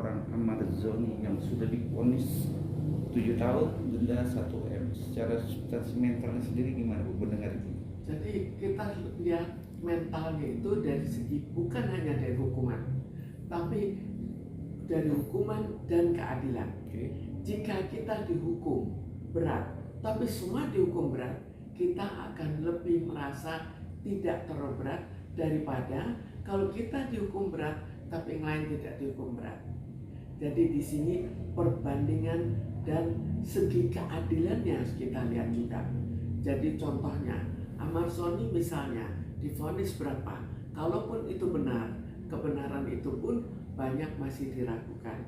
seorang Ahmad Zoni yang sudah divonis 7 tahun denda 1 M. Secara substansi mentalnya sendiri gimana Bu mendengar itu? Jadi kita lihat mentalnya itu dari segi bukan hanya dari hukuman, tapi dari hukuman dan keadilan. Jika kita dihukum berat, tapi semua dihukum berat, kita akan lebih merasa tidak terlalu berat daripada kalau kita dihukum berat tapi yang lain tidak dihukum berat. Jadi di sini perbandingan dan segi keadilannya harus kita lihat juga. Jadi contohnya Ahmad Zoni misalnya divonis berapa? Kalaupun itu benar, kebenaran itu pun banyak masih diragukan.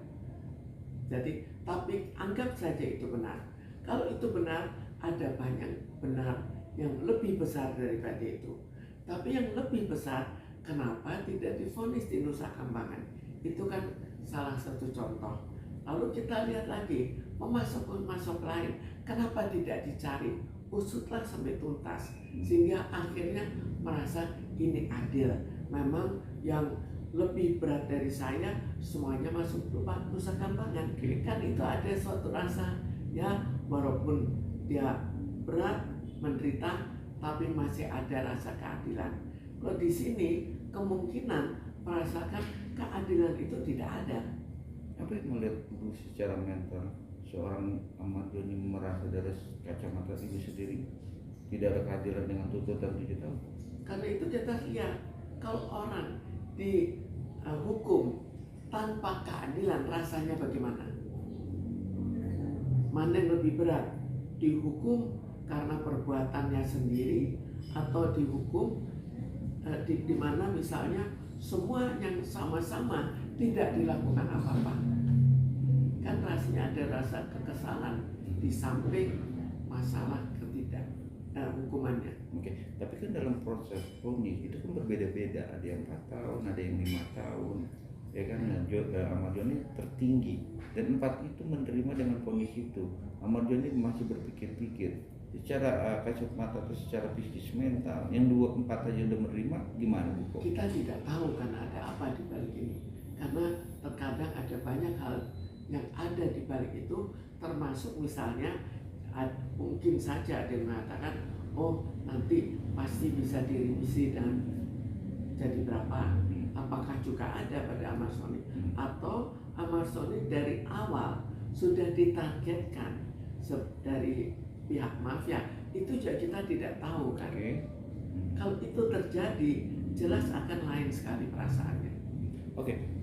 Jadi tapi anggap saja itu benar. Kalau itu benar, ada banyak benar yang lebih besar daripada itu. Tapi yang lebih besar, kenapa tidak divonis di Nusa Kambangan? Itu kan salah satu contoh. Lalu kita lihat lagi, pemasok lain, kenapa tidak dicari? Usutlah sampai tuntas, sehingga akhirnya merasa ini adil. Memang yang lebih berat dari saya semuanya masuk Nusa Kambangan. Kan itu ada suatu rasa, ya walaupun dia berat, menderita, tapi masih ada rasa keadilan. Kalau di sini kemungkinan merasakan keadilan itu tidak ada. Apa yang melihat Ibu secara mental seorang Ahmad Zoni merasa dari kacamata Ibu sendiri tidak ada keadilan dengan tuntutan 7 tahun? Karena itu kita lihat kalau orang dihukum tanpa keadilan rasanya bagaimana? Mana yang lebih berat? Dihukum karena perbuatannya sendiri atau dihukum di mana misalnya semua yang sama-sama tidak dilakukan apa-apa. Kan rasanya ada rasa kekesalan di samping masalah hukumannya. Oke, tapi kan dalam proses vonis itu kan berbeda-beda, ada yang 4 tahun, ada yang 5 tahun, ya kan? Ahmad Zoni tertinggi dan 4 itu menerima dengan vonis itu. Ahmad Zoni masih berpikir-pikir secara kasat mata atau secara psikis mental, yang 4 aja udah menerima, gimana Bu? Kita tidak tahu kan ada apa di balik ini, karena terkadang ada banyak hal yang ada di balik itu, termasuk misalnya mungkin saja ada yang mengatakan, oh nanti pasti bisa direvisi dan jadi berapa. Apakah juga ada pada Ahmad Zoni? Atau Ahmad Zoni dari awal sudah ditargetkan dari pihak mafia? Itu juga kita tidak tahu kan. Kalau itu terjadi, jelas akan lain sekali perasaannya.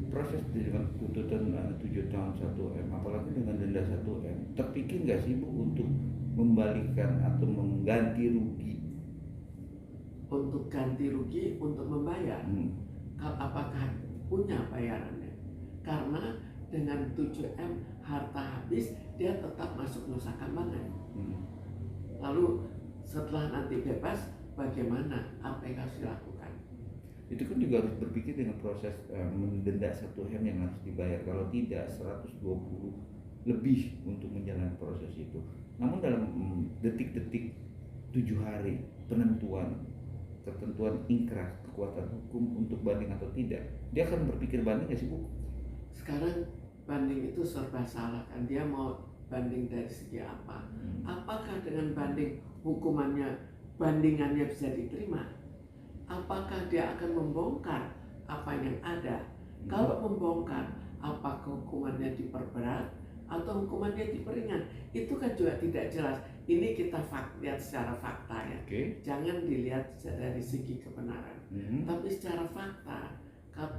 Proses dengan tuntutan 7 tahun 1 M, apalagi dengan denda 1 M, terpikir nggak sih Bu untuk membalikan atau mengganti rugi? Untuk ganti rugi, untuk membayar, apakah punya bayarannya? Karena dengan 7M harta habis, dia tetap masuk Nusa Kambangan. Lalu setelah nanti bebas, bagaimana? Apa yang harus dilakukan? Itu kan juga harus berpikir dengan proses mendenda 1M yang harus dibayar. Kalau tidak 120 lebih untuk menjalani proses itu. Namun dalam detik-detik 7 hari ketentuan ingkrah kekuatan hukum untuk banding atau tidak, dia akan berpikir banding nggak sih Bu? Sekarang banding itu serba salah kan, dia mau banding dari segi apa? Apakah dengan banding bandingannya bisa diterima? Apakah dia akan membongkar apa yang ada? Kalau membongkar, apakah hukumannya diperberat atau hukumannya diperingan? Itu kan juga tidak jelas. Ini kita lihat secara fakta ya. Jangan dilihat dari segi kebenaran. Tapi secara fakta,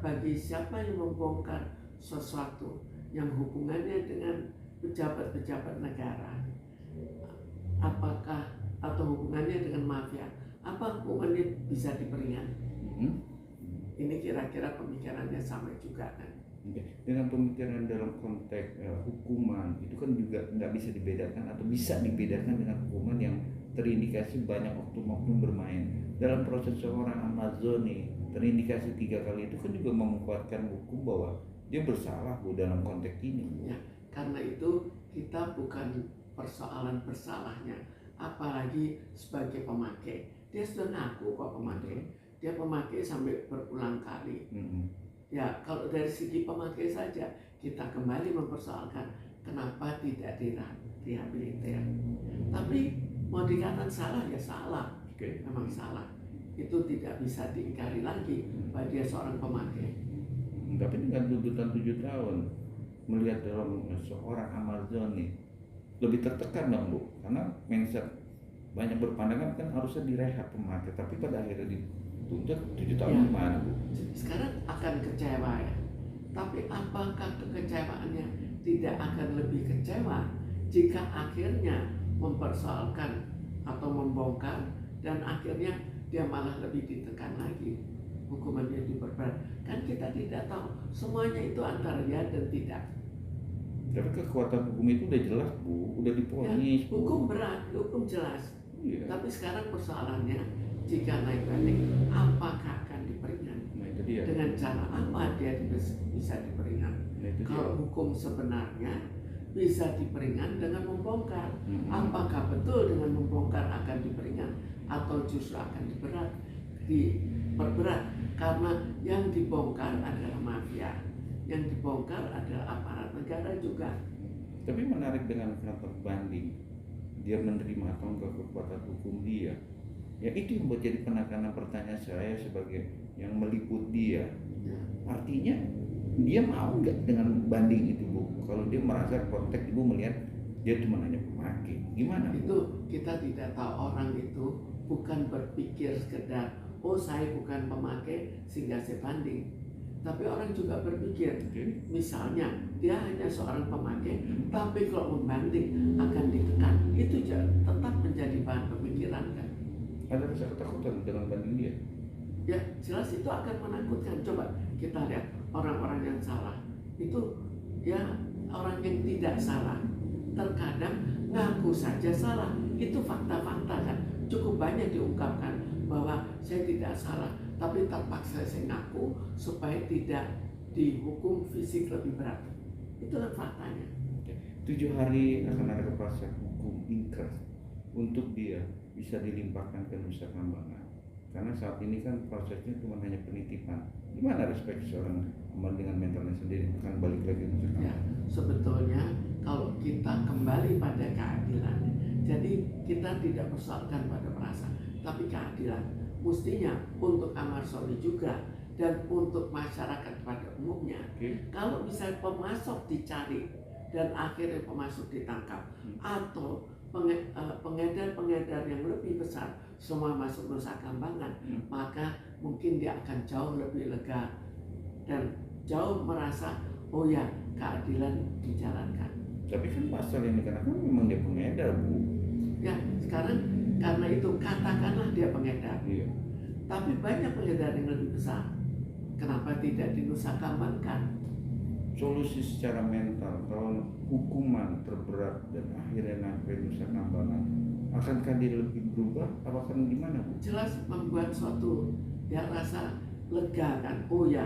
bagi siapa yang membongkar sesuatu yang hubungannya dengan pejabat-pejabat negara, apakah atau hubungannya dengan mafia, apa hukumannya bisa diperingan? Ini kira-kira pemikirannya sama juga kan? Dengan pemikiran dalam konteks hukuman itu kan juga nggak bisa dibedakan atau bisa dibedakan dengan hukuman yang terindikasi banyak oknum-oknum bermain. Dalam proses seorang Ahmad Zoni terindikasi 3 kali itu kan juga menguatkan hukum bahwa dia bersalah Bu dalam konteks ini. Ya, karena itu kita bukan persoalan bersalahnya, apalagi sebagai pemakai. Dia sudah ngaku kok pemakai. Dia pemakai sampai berulang kali. Ya kalau dari segi pemakai saja kita kembali mempersoalkan kenapa tidak direhabilitir. Tapi mau dikatakan salah ya salah, memang salah. Itu tidak bisa diingkari lagi bahwa dia seorang pemakai. Tapi dengan tuntutan 7 tahun, melihat dalam seorang Amazon nih lebih tertekan dong Bu, karena mindset banyak berpandangan kan harusnya direhab pemakai, tapi pada akhirnya dituntut 7 tahun gimana Bu? Sekarang akan kecewa ya, tapi apakah kekecewaannya tidak akan lebih kecewa jika akhirnya mempersoalkan atau membongkar dan akhirnya dia malah lebih ditekan lagi, hukumannya diperberat? Kan kita tidak tahu, semuanya itu antara ya dan tidak. Tapi kekuatan hukum itu udah jelas Bu, udah diponis. Ya, hukum berat, hukum jelas. Iya. Tapi sekarang persoalannya, jika naik banding, apakah akan diperingan? Nah itu dia. Dengan cara apa dia bisa diperingan? Nah, itu kalau dia. hukum sebenarnya bisa diperingan dengan membongkar. Apakah betul dengan membongkar akan diperingan atau justru akan diperberat? Karena yang dibongkar adalah mafia, yang dibongkar adalah aparat negara juga. Tapi menarik dengan kata banding, dia menerima atau enggak kekuatan hukum dia. Ya itu yang buat jadi penekanan pertanyaan saya sebagai yang meliput dia. Ya. Artinya dia mau nggak dengan banding itu Bu? Kalau dia merasa konteks Ibu melihat dia cuma hanya pemakai, gimana Bu? Itu kita tidak tahu. Orang itu bukan berpikir sekedar oh saya bukan pemakai sehingga saya banding. Tapi orang juga berpikir, misalnya dia hanya seorang pemakai, tapi kalau membanding akan ditekan. Itu tetap menjadi bahan pemikiran kan. Ada rasa ketakutan dengan banding dia? Ya jelas itu akan menakutkan. Coba kita lihat orang-orang yang salah. Itu ya orang yang tidak salah terkadang ngaku saja salah. Itu fakta-fakta kan. Cukup banyak diungkapkan bahwa saya tidak salah, tapi terpaksa saya ngaku supaya tidak dihukum fisik lebih berat. Itulah faktanya. 7 hari akan ada kepastian hukum ingkrah untuk dia bisa dilimpahkan ke Nusa Kambangan. Karena saat ini kan prosesnya cuma hanya penitipan. Gimana respek seorang amal dengan mentalnya sendiri akan balik lagi ke Nusa Kambangan? Ya, sebetulnya kalau kita kembali pada keadilan, jadi kita tidak persoalkan pada perasaan, tapi keadilan. Mestinya untuk Amar Soni juga dan untuk masyarakat pada umumnya. Kalau misalnya pemasok dicari dan akhirnya pemasok ditangkap, atau pengedar-pengedar yang lebih besar semua masuk Nusa Kambangan, maka mungkin dia akan jauh lebih lega dan jauh merasa oh ya keadilan dijalankan. Tapi kan pasal yang dikenakan memang dia pengedar Bu. Ya sekarang karena itu katakanlah dia pengedar. Iya. Tapi banyak pengedar yang lebih besar. Kenapa tidak dinusa kambangan? Solusi secara mental kalau hukuman terberat dan akhirnya sampai Nusa Kambangan, akankah dia lebih berubah? Apakah gimana Bu? Jelas membuat suatu ya rasa lega kan. Oh ya,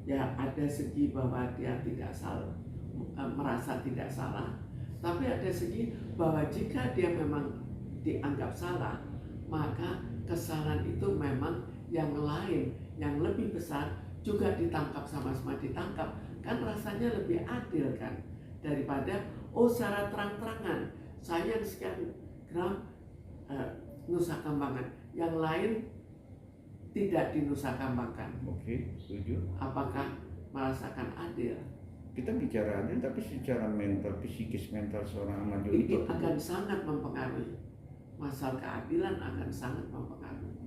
ya ada segi bahwa dia tidak salah, merasa tidak salah. Tapi ada segi bahwa jika dia memang dianggap salah, maka kesalahan itu memang yang lain, yang lebih besar juga ditangkap, sama-sama ditangkap. Kan rasanya lebih adil kan, daripada oh secara terang-terangan saya sekian gram Nusa Kambangan, yang lain tidak di Nusa Kambangan. Oke, setuju. Apakah merasakan adil? Kita bicara adil, tapi secara mental, psikis mental seorang Ahmad Doli Itu akan sangat mempengaruhi. Masalah keadilan akan sangat mempengaruhi.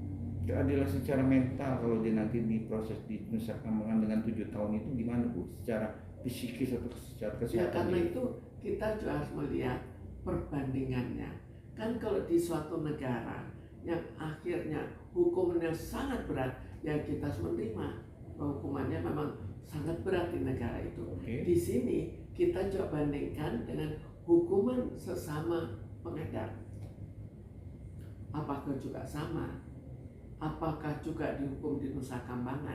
Keadilan secara mental kalau dia nanti diproses di Nusa Kambangan dengan 7 tahun itu gimana Bu? Secara psikis atau secara kesehatan? Ya karena itu kita juga harus melihat perbandingannya. Kan kalau di suatu negara yang akhirnya hukumannya sangat berat, yang kita harus menerima bahwa hukumannya memang sangat berat di negara itu. Di sini kita coba bandingkan dengan hukuman sesama pengedar. Apakah juga sama? Apakah juga dihukum di Nusa Kambangan?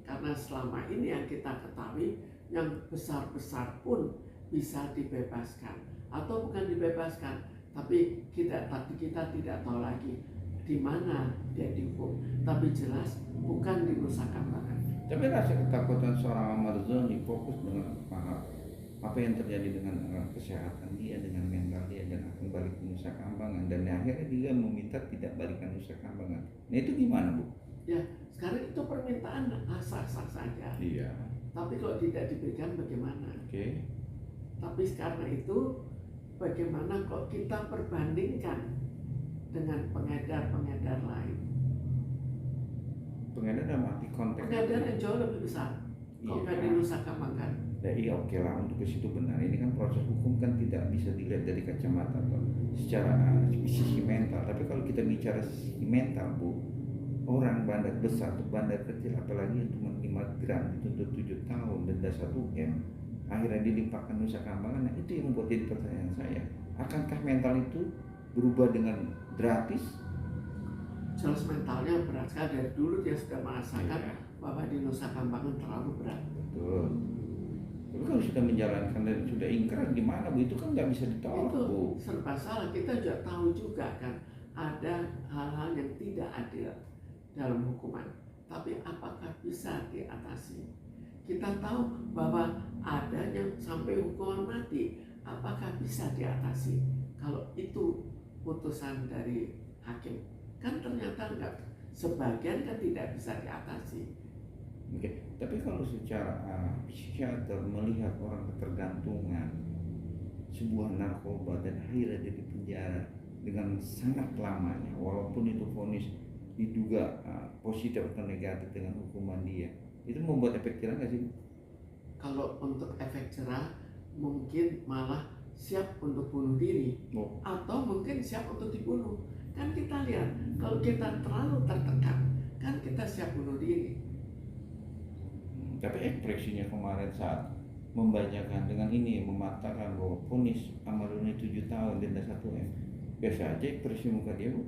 Karena selama ini yang kita ketahui, yang besar-besar pun bisa dibebaskan atau bukan dibebaskan, tapi kita tidak tahu lagi di mana dia dihukum. Tapi jelas bukan di Nusa Kambangan. Tapi rasa ketakutan seorang Ahmad Zoni fokus dengan apa yang terjadi dengan kesehatan dia, dengan mental dia, dan akan balik ke Nusa Kambangan, dan akhirnya dia meminta tidak balik ke Nusa Kambangan. Nah itu gimana, Bu? Ya, sekarang itu permintaan sah-sah saja. Iya. Tapi kalau tidak diberikan bagaimana? Oke. Tapi karena itu bagaimana kalau kita perbandingkan dengan pengedar-pengedar lain? Pengedar dalam arti konteks. Pengedar yang jauh lebih besar. Kalau nggak di Nusa Kambangan. Nah, iya oke lah, untuk ke situ benar. Ini kan proses hukum kan tidak bisa dilihat dari kacamata atau secara sisi mental. Tapi kalau kita bicara sisi mental, Bu, orang bandar besar atau bandar kecil, apalagi untuk 5 gram dituntut 7 tahun denda 1 M, akhirnya dilimpahkan Nusa Kambangan. Nah itu yang membuat jadi pertanyaan saya, akankah mental itu berubah dengan gratis? Jelas mentalnya berat sekali. Dari dulu dia sudah merasakan bahwa di Nusa Kambangan terlalu berat. Betul. Tapi kalau sudah menjalankan dan sudah ingkar gimana, Bu? Itu kan nggak bisa ditolak, itu Bu. serba salah. Kita juga tahu juga kan ada hal-hal yang tidak adil dalam hukuman. Tapi apakah bisa diatasi? Kita tahu bahwa ada yang sampai hukuman mati. Apakah bisa diatasi? Kalau itu putusan dari hakim, kan ternyata enggak. Sebagian kan tidak bisa diatasi. Oke, tapi kalau secara psikiater melihat orang ketergantungan sebuah narkoba dan akhirnya dia di penjara dengan sangat lamanya, walaupun itu vonis diduga positif atau negatif dengan hukuman dia, itu membuat efek jerah nggak sih? Kalau untuk efek jerah mungkin malah siap untuk bunuh diri, atau mungkin siap untuk dibunuh. Kan kita lihat kalau kita terlalu tertekan, kan kita siap bunuh diri. Tapi ekspresinya kemarin saat membacakan dengan ini mematakan bahwa vonis Ahmad Zoni 7 tahun denda 1 M, biasa aja ekspresi muka dia, Bu.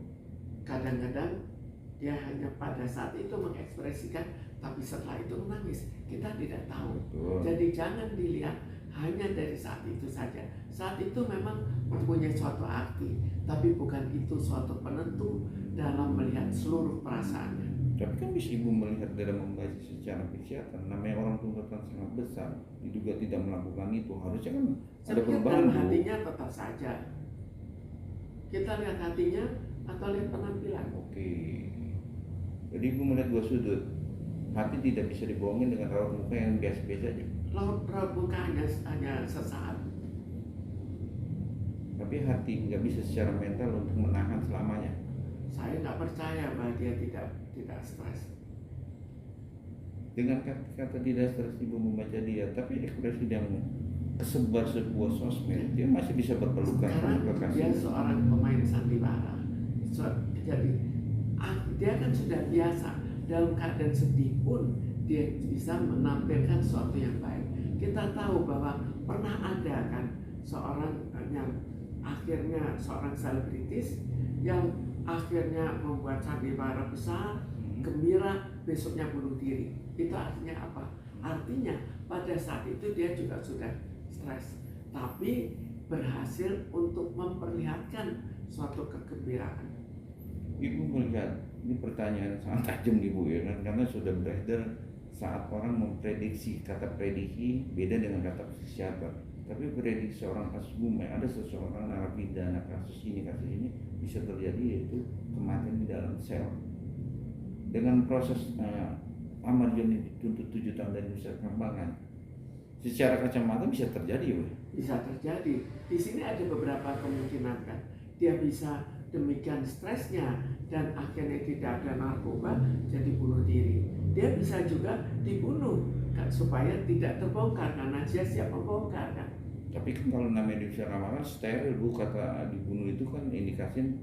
Kadang-kadang dia hanya pada saat itu mengekspresikan, tapi setelah itu menangis. Kita tidak tahu. Betul. Jadi jangan dilihat hanya dari saat itu saja. Saat itu memang mempunyai suatu arti, tapi bukan itu suatu penentu dalam melihat seluruh perasaannya. Tapi kan bisa Ibu melihat dalam membaca secara psikiater, namanya orang tuntutan sangat besar, diduga tidak melakukan itu, harusnya kan ada perubahan. Dalam hatinya tetap saja. Kita lihat hatinya atau lihat penampilan. Oke. Jadi Ibu melihat dua sudut. Hati tidak bisa dibohongin dengan raut muka yang biasa-biasa aja. Raut muka hanya sesaat. Tapi hati nggak bisa secara mental untuk menahan selamanya. Saya nggak percaya bahwa dia tidak stres. Dengan kata tidak stres Ibu membaca dia, tapi ekspresi yang kesebar sebuah sosmed, dia masih bisa berpelukan sama kekasih. Dia seorang pemain sandiwara. Jadi dia kan sudah biasa dalam keadaan sedih pun dia bisa menampilkan sesuatu yang baik. Kita tahu bahwa pernah ada kan seorang yang akhirnya seorang selebritis yang akhirnya membuat sandiwara besar, gembira, besoknya bunuh diri. Itu artinya apa? Artinya pada saat itu dia juga sudah stres, tapi berhasil untuk memperlihatkan suatu kegembiraan. Ibu melihat, ini pertanyaan sangat tajam Ibu ya, karena sudah beredar saat orang memprediksi, kata prediksi beda dengan kata psikiater. Tapi prediksi seorang kasus Gumai, ada seseorang narapidana kasus ini bisa terjadi, yaitu kematian di dalam sel. Dengan proses Ahmad Zoni dituntut 7 tahun dari Nusa Kambangan, secara kacamata bisa terjadi, Bu. Bisa terjadi. Di sini ada beberapa kemungkinan kan. Dia bisa demikian stresnya dan akhirnya tidak ada narkoba, jadi bunuh diri. Dia bisa juga dibunuh kan, supaya tidak terbongkar karena dia siap membongkar kan. Tapi kan kalau namanya Nusa Kambangan steril, Bu, kata dibunuh itu kan indikasinya.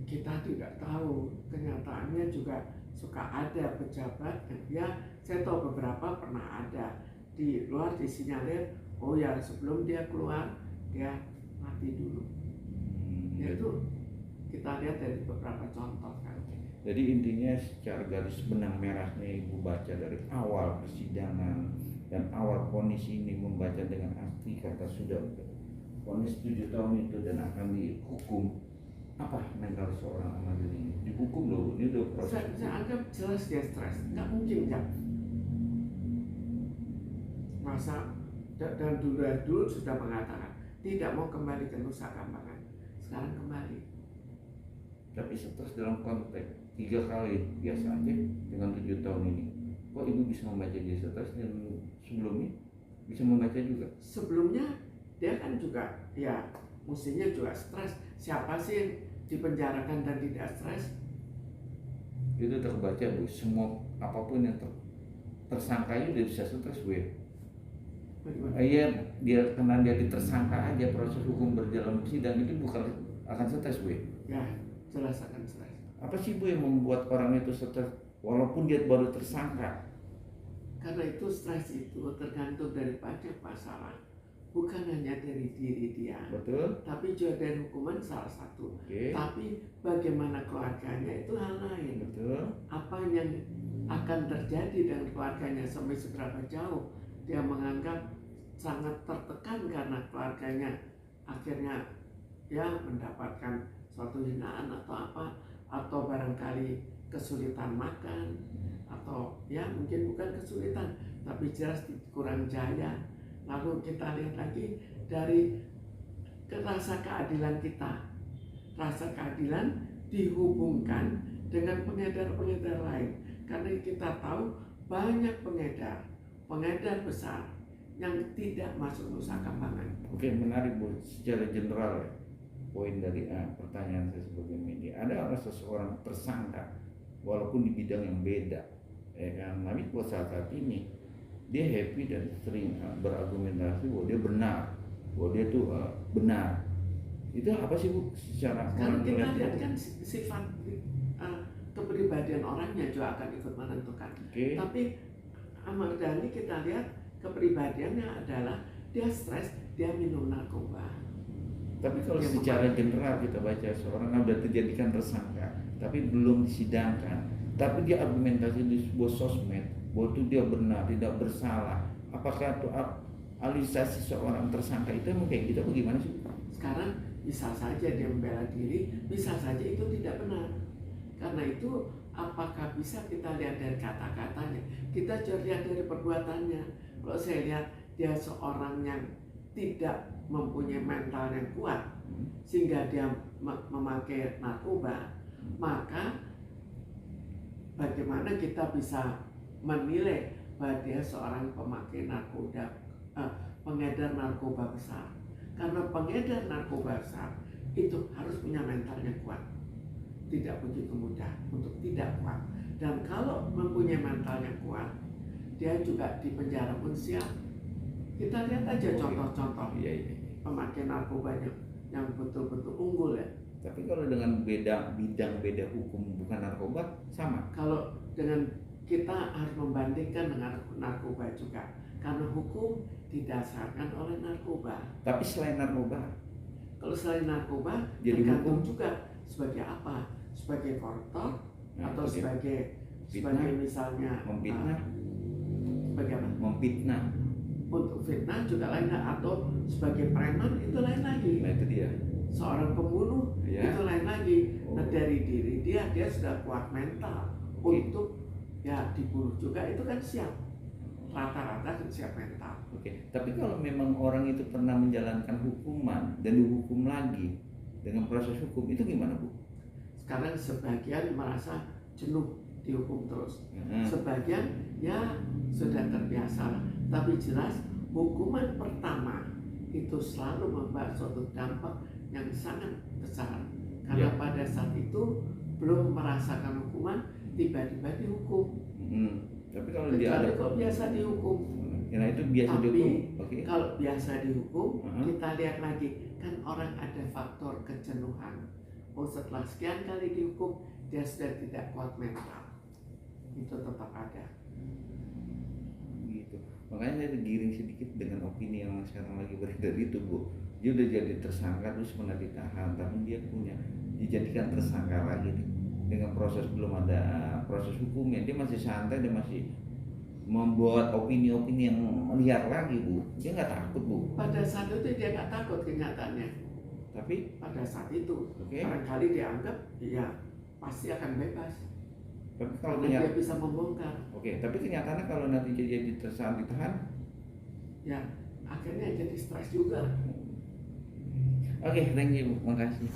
Kita tidak tahu, kenyataannya juga suka ada pejabat yang saya tahu beberapa pernah ada di luar disinyalir, oh ya sebelum dia keluar dia mati dulu. Itu kita lihat dari beberapa contoh kan. Jadi intinya secara garis benang merahnya Ibu baca dari awal persidangan dan awal vonis ini, membaca dengan asli kata sudah vonis 7 tahun itu dan akan dihukum apa mental seorang Ahmad ini? Dihukum loh, ini udah proses. Saya anggap jelas dia stres, nggak mungkin kan? Masa dan dulu sudah mengatakan tidak mau kembali ke Nusa Kambangan, sekarang kembali. Tapi stres dalam konteks 3 kali biasa aja dengan 7 tahun ini. Kok ibu bisa membaca dia stres dan sebelumnya bisa membaca juga? Sebelumnya dia kan juga ya mestinya juga stres. Siapa sih yang dipenjarakan dan tidak stres? Itu terbaca Bu, semua apapun yang tersangkanya udah bisa stres Bu. Iya, dia karena dia ditersangka aja, proses hukum berjalan sidang itu bukan akan stres Bu. Ya, jelas akan stres. Apa sih Bu yang membuat orang itu stres walaupun dia baru tersangka? Karena itu stres itu tergantung daripada masalah, bukan hanya dari diri dia, betul, tapi juga dari hukuman salah satu. Tapi bagaimana keluarganya itu hal lain. Betul. Apa yang akan terjadi dengan keluarganya, sampai seberapa jauh dia menganggap sangat tertekan karena keluarganya akhirnya ya mendapatkan suatu hinaan atau apa, atau barangkali kesulitan makan, atau ya mungkin bukan kesulitan tapi jelas kurang jaya. Lalu kita lihat lagi dari rasa keadilan kita, rasa keadilan dihubungkan dengan pengedar-pengedar lain, karena kita tahu banyak pengedar besar yang tidak masuk Nusa Kambangan. Oke, menarik Bu. Secara general ya, poin dari pertanyaan saya sebagai media, ada seseorang tersangka walaupun di bidang yang beda, ya kan? Tapi buat saat ini dia happy dan sering berargumentasi bahwa dia benar, bahwa dia tuh benar. Itu apa sih Bu? Secara karena kita lihat kan sifat kepribadian orangnya juga akan ikut menentukan. Tapi Ahmad Dhani kita lihat kepribadiannya adalah dia stres, dia minum narkoba. Tapi kalau secara general kita baca seorang sudah dijadikan tersangka, tapi belum disidangkan, tapi dia argumentasi di sebuah sosmed bahwa itu dia benar, tidak bersalah. Apakah itu alisasi seorang tersangka itu emang kayak gitu? Bagaimana sih? Sekarang bisa saja dia membela diri, bisa saja itu tidak benar. Karena itu apakah bisa kita lihat dari kata-katanya? Kita juga lihat dari perbuatannya. Kalau saya lihat dia seorang yang tidak mempunyai mental yang kuat sehingga dia memakai narkoba, maka bagaimana kita bisa menilai bahwa dia seorang pemakai narkoba, pengedar narkoba besar? Karena pengedar narkoba besar itu harus punya mental yang kuat. Tidak begitu mudah untuk tidak kuat. Dan kalau mempunyai mental yang kuat, dia juga di penjara pun siap. Kita lihat aja contoh-contoh pemakai narkoba yang betul-betul unggul ya. Tapi kalau dengan bidang beda hukum bukan narkoba sama. Kalau dengan kita harus membandingkan dengan narkoba juga, karena hukum didasarkan oleh narkoba. Tapi selain narkoba, kalau selain narkoba jadi tergantung hukum juga sebagai apa, sebagai koruptor atau fitnah, sebagai misalnya memfitnah, sebagai apa? Memfitnah. Untuk fitnah juga lain, atau sebagai preman itu lain lagi. Nah itu dia. Seorang pembunuh itu lain lagi. Nah dari diri dia sudah kuat mental untuk ya dibunuh juga, itu kan siap. Rata-rata kan siap mental. Tapi kalau memang orang itu pernah menjalankan hukuman dan dihukum lagi dengan proses hukum, itu gimana Bu? Sekarang sebagian merasa jenuh dihukum terus, sebagian ya sudah terbiasa. Tapi jelas hukuman pertama itu selalu membawa suatu dampak yang sangat besar, karena pada saat itu belum merasakan hukuman, tiba-tiba dihukum. Tapi kalau dia ada kok biasa dihukum. Nah itu biasa dihukum. Kalau biasa dihukum, kita lihat lagi kan orang ada faktor kejenuhan. Oh setelah sekian kali dihukum dia sudah tidak kuat mental, itu tetap ada. Gitu. Makanya saya tergiring sedikit dengan opini yang sekarang lagi beredar itu Bu. Dia udah jadi tersangka terus pernah ditahan, tapi dia punya dijadikan tersangka lagi nih. Dengan proses belum ada proses hukumnya, dia masih santai, dia masih membuat opini-opini yang liar lagi Bu. Dia nggak takut Bu. Pada saat itu dia nggak takut kenyataannya. Tapi pada saat itu Oke. barangkali dianggap ya pasti akan bebas. Tapi kalau Karena dia bisa membongkar. Oke, tapi kenyataannya kalau nanti jadi tersangka ditahan, Ya akhirnya jadi stres juga. Oke, thank you, makasih.